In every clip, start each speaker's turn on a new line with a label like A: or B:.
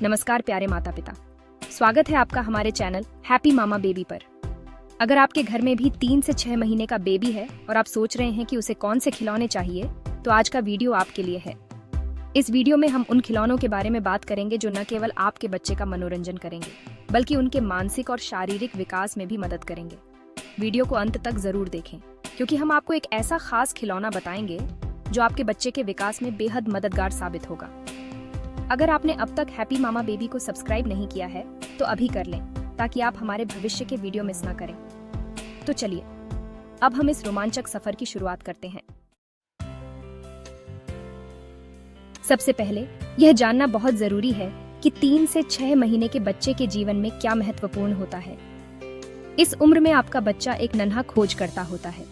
A: नमस्कार प्यारे माता पिता, स्वागत है आपका हमारे चैनल हैप्पी मामा बेबी पर। अगर आपके घर में भी 3 से 6 महीने का बेबी है और आप सोच रहे हैं कि उसे कौन से खिलौने चाहिए, तो आज का वीडियो आपके लिए है। इस वीडियो में हम उन खिलौनों के बारे में बात करेंगे जो न केवल आपके बच्चे का मनोरंजन करेंगे, बल्कि उनके मानसिक और शारीरिक विकास में भी मदद करेंगे। वीडियो को अंत तक जरूर देखें, क्योंकि हम आपको एक ऐसा खास खिलौना बताएंगे जो आपके बच्चे के विकास में बेहद मददगार साबित होगा। अगर आपने अब तक हैप्पी मामा बेबी को सब्सक्राइब नहीं किया है तो अभी कर लें, ताकि आप हमारे भविष्य के वीडियो मिस ना करें। तो चलिए अब हम इस रोमांचक सफर की शुरुआत करते हैं। सबसे पहले यह जानना बहुत जरूरी है कि 3 से 6 महीने के बच्चे के जीवन में क्या महत्वपूर्ण होता है। इस उम्र में आपका बच्चा एक नन्हा खोज करता होता है,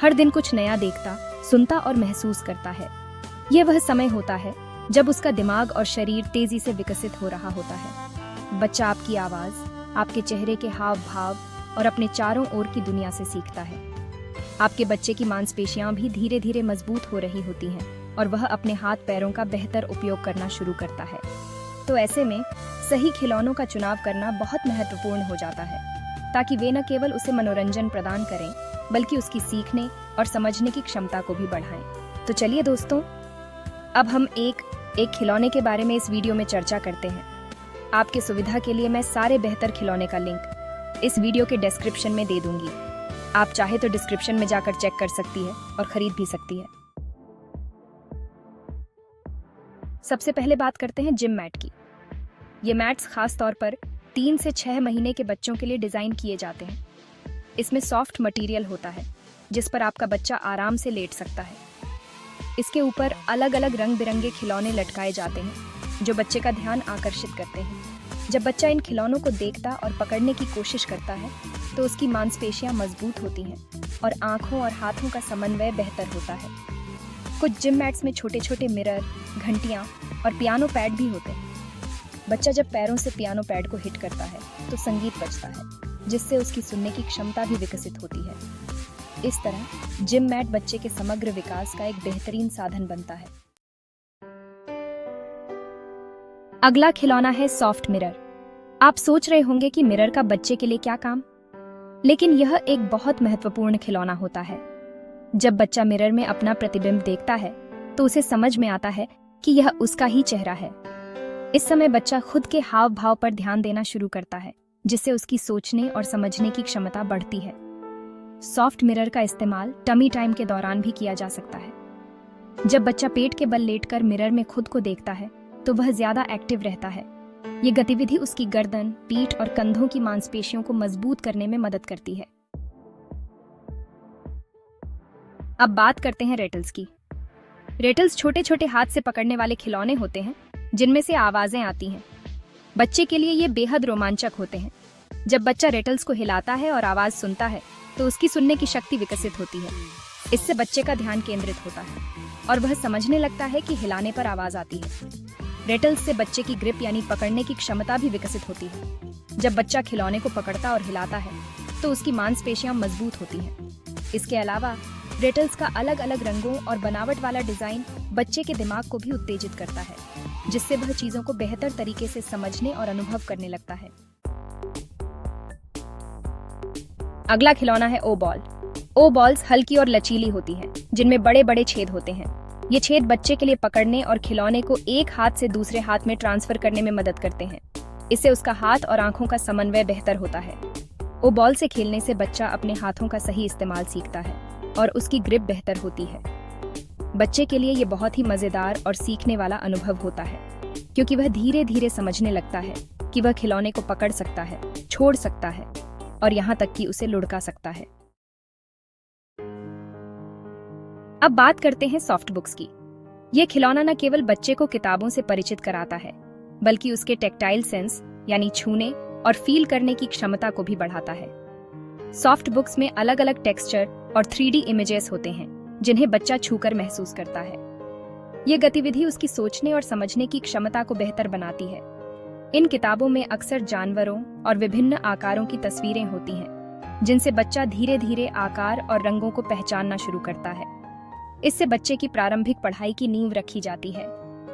A: हर दिन कुछ नया देखता, सुनता और महसूस करता है। यह वह समय होता है जब उसका दिमाग और शरीर तेजी से विकसित हो रहा होता है। बच्चा आपकी आवाज, आपके चेहरे के हाव भाव और अपने चारों ओर की दुनिया से सीखता है। आपके बच्चे की मांसपेशियां भी धीरे धीरे मजबूत हो रही होती हैं और वह अपने हाथ पैरों का बेहतर उपयोग करना शुरू करता है। तो ऐसे में सही खिलौनों का चुनाव करना बहुत महत्वपूर्ण हो जाता है, ताकि वे न केवल उसे मनोरंजन प्रदान करें, बल्कि उसकी सीखने और समझने की क्षमता को भी बढ़ाएं। तो चलिए दोस्तों, अब हम एक खिलौने के बारे में इस वीडियो में चर्चा करते हैं। आपके सुविधा के लिए मैं सारे बेहतर खिलौने का लिंक इस वीडियो के डिस्क्रिप्शन में दे दूंगी। आप चाहे तो डिस्क्रिप्शन में जाकर चेक कर सकती है और खरीद भी सकती है। सबसे पहले बात करते हैं जिम मैट की। ये मैट्स खास तौर पर 3 से 6 महीने के बच्चों के लिए डिजाइन किए जाते हैं। इसमें सॉफ्ट मटेरियल होता है जिस पर आपका बच्चा आराम से लेट सकता है। इसके ऊपर अलग अलग रंग बिरंगे खिलौने लटकाए जाते हैं जो बच्चे का ध्यान आकर्षित करते हैं। जब बच्चा इन खिलौनों को देखता और पकड़ने की कोशिश करता है तो उसकी मांसपेशियां मजबूत होती हैं और आंखों और हाथों का समन्वय बेहतर होता है। कुछ जिम मैट्स में छोटे छोटे मिरर, घंटियां और पियानो पैड भी होते हैं। बच्चा जब पैरों से पियानो पैड को हिट करता है तो संगीत बजता है, जिससे उसकी सुनने की क्षमता भी विकसित होती है। इस तरह जिम मैट बच्चे के समग्र विकास का एक बेहतरीन साधन बनता है। अगला खिलौना है सॉफ्ट मिरर। आप सोच रहे होंगे कि मिरर का बच्चे के लिए क्या काम, लेकिन यह एक बहुत महत्वपूर्ण खिलौना होता है। जब बच्चा मिरर में अपना प्रतिबिंब देखता है तो उसे समझ में आता है कि यह उसका ही चेहरा है। इस समय बच्चा खुद के हाव भाव पर ध्यान देना शुरू करता है, जिससे उसकी सोचने और समझने की क्षमता बढ़ती है। सॉफ्ट मिरर का इस्तेमाल टमी टाइम के दौरान भी किया जा सकता है। जब बच्चा पेट के बल लेटकर मिरर में खुद को देखता है तो वह ज्यादा एक्टिव रहता है। ये गतिविधि उसकी गर्दन, पीठ और कंधों की मांसपेशियों को मजबूत करने में मदद करती है। अब बात करते हैं रेटल्स की। रेटल्स छोटे छोटे हाथ से पकड़ने वाले खिलौने होते हैं जिनमें से आवाजें आती हैं। बच्चे के लिए ये बेहद रोमांचक होते हैं। जब बच्चा रेटल्स को हिलाता है और आवाज सुनता है तो उसकी सुनने की शक्ति विकसित होती है। इससे बच्चे का ध्यान केंद्रित होता है और वह समझने लगता है कि हिलाने पर आवाज आती है। रेटल्स से बच्चे की ग्रिप यानी पकड़ने की क्षमता भी विकसित होती है। जब बच्चा खिलौने को पकड़ता और हिलाता है तो उसकी मांसपेशियां मजबूत होती हैं। इसके अलावा रेटल्स का अलग अलग रंगों और बनावट वाला डिजाइन बच्चे के दिमाग को भी उत्तेजित करता है, जिससे वह चीजों को बेहतर तरीके से समझने और अनुभव करने लगता है। अगला खिलौना है ओ बॉल। ओ बॉल्स हल्की और लचीली होती हैं, जिनमें बड़े बड़े छेद होते हैं। ये छेद बच्चे के लिए पकड़ने और खिलौने को एक हाथ से दूसरे हाथ में ट्रांसफर करने में मदद करते हैं। इससे उसका हाथ और आंखों का समन्वय बेहतर होता है। ओ बॉल से खेलने से बच्चा अपने हाथों का सही इस्तेमाल सीखता है और उसकी ग्रिप बेहतर होती है। बच्चे के लिए ये बहुत ही मजेदार और सीखने वाला अनुभव होता है, क्योंकि वह धीरे धीरे समझने लगता है कि वह खिलौने को पकड़ सकता है, छोड़ सकता है और यहाँ तक कि उसे लुढ़का सकता है। अब बात करते हैं सॉफ्ट बुक्स की। यह खिलौना न केवल बच्चे को किताबों से परिचित कराता है, बल्कि उसके टेक्टाइल सेंस यानी छूने और फील करने की क्षमता को भी बढ़ाता है। सॉफ्ट बुक्स में अलग अलग टेक्सचर और 3D इमेजेस होते हैं जिन्हें बच्चा छूकर महसूस करता है। यह गतिविधि उसकी सोचने और समझने की क्षमता को बेहतर बनाती है। इन किताबों में अक्सर जानवरों और विभिन्न आकारों की तस्वीरें होती हैं, जिनसे बच्चा धीरे धीरे आकार और रंगों को पहचानना शुरू करता है। इससे बच्चे की प्रारंभिक पढ़ाई की नींव रखी जाती है।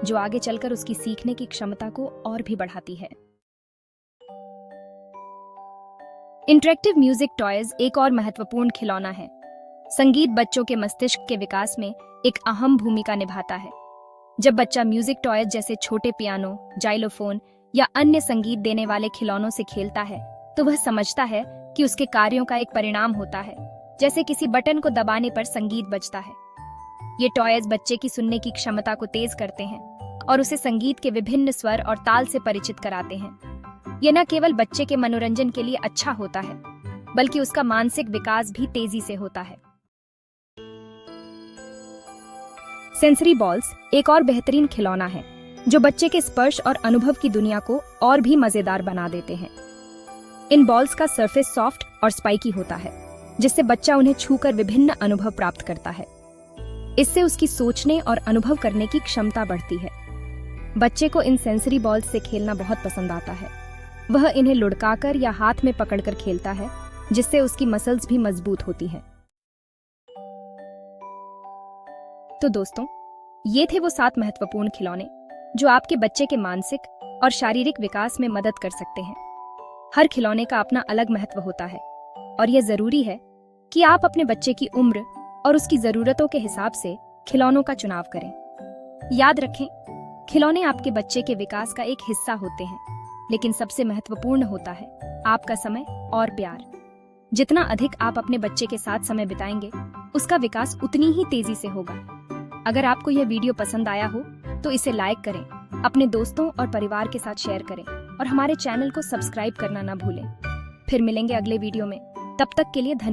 A: जो आगे चलकर उसकी सीखने की क्षमता को और भी बढ़ाती है। इंटरेक्टिव म्यूजिक टॉयज एक और महत्वपूर्ण खिलौना है। संगीत बच्चों के मस्तिष्क के विकास में एक अहम भूमिका निभाता है। जब बच्चा म्यूजिक टॉयज जैसे छोटे पियानो, जाइलोफोन या अन्य संगीत देने वाले खिलौनों से खेलता है, तो वह समझता है कि उसके कार्यों का एक परिणाम होता है, जैसे किसी बटन को दबाने पर संगीत बजता है। ये टॉयज बच्चे की सुनने की क्षमता को तेज करते हैं और उसे संगीत के विभिन्न स्वर और ताल से परिचित कराते हैं। ये न केवल बच्चे के मनोरंजन के लिए अच्छा होता है, बल्कि उसका मानसिक विकास भी तेजी से होता है। सेंसरी बॉल्स एक और बेहतरीन खिलौना है, जो बच्चे के स्पर्श और अनुभव की दुनिया को और भी मजेदार बना देते हैं। इन बॉल्स का सरफेस सॉफ्ट और स्पाइकी होता है, जिससे बच्चा उन्हें छूकर विभिन्न अनुभव प्राप्त करता है। इससे उसकी सोचने और अनुभव करने की क्षमता बढ़ती है। बच्चे को इन सेंसरी बॉल्स से खेलना बहुत पसंद आता है। वह इन्हें लुढ़काकर या हाथ में पकड़कर खेलता है, जिससे उसकी मसल्स भी मजबूत होती हैं। तो दोस्तों, ये थे वो 7 महत्वपूर्ण खिलौने जो आपके बच्चे के मानसिक और शारीरिक विकास में मदद कर सकते हैं। हर खिलौने का अपना अलग महत्व होता है और यह जरूरी है कि आप अपने बच्चे की उम्र और उसकी जरूरतों के हिसाब से खिलौनों का चुनाव करें। याद रखें, खिलौने आपके बच्चे के विकास का एक हिस्सा होते हैं, लेकिन सबसे महत्वपूर्ण होता है आपका समय और प्यार। जितना अधिक आप अपने बच्चे के साथ समय बिताएंगे, उसका विकास उतनी ही तेजी से होगा। अगर आपको यह वीडियो पसंद आया हो तो इसे लाइक करें, अपने दोस्तों और परिवार के साथ शेयर करें और हमारे चैनल को सब्सक्राइब करना ना भूलें। फिर मिलेंगे अगले वीडियो में। तब तक के लिए धन्यवाद।